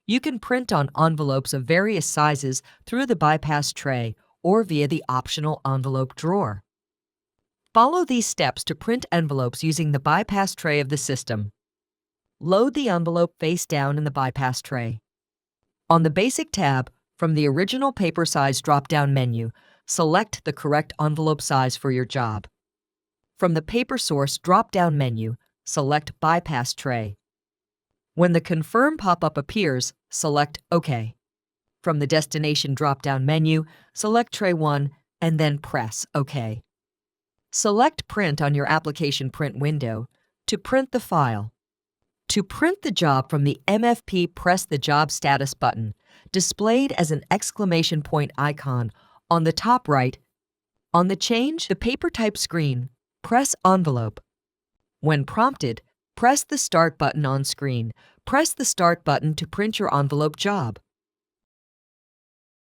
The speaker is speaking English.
You can print on envelopes of various sizes through the bypass tray or via the optional envelope drawer. Follow these steps to print envelopes using the bypass tray of the system. Load the envelope face down in the bypass tray. On the Basic tab, from the Original Paper Size drop-down menu, select the correct envelope size for your job. From the Paper Source drop-down menu, select Bypass Tray. When the Confirm pop-up appears, select OK. From the Destination drop-down menu, select Tray 1 and then press OK. Select Print on your application print window to print the file. To print the job from the MFP, press the Job Status button, displayed as an exclamation point icon on the top right. On the Change the Paper Type screen, press Envelope. When prompted, press the Start button on screen. Press the Start button to print your envelope job.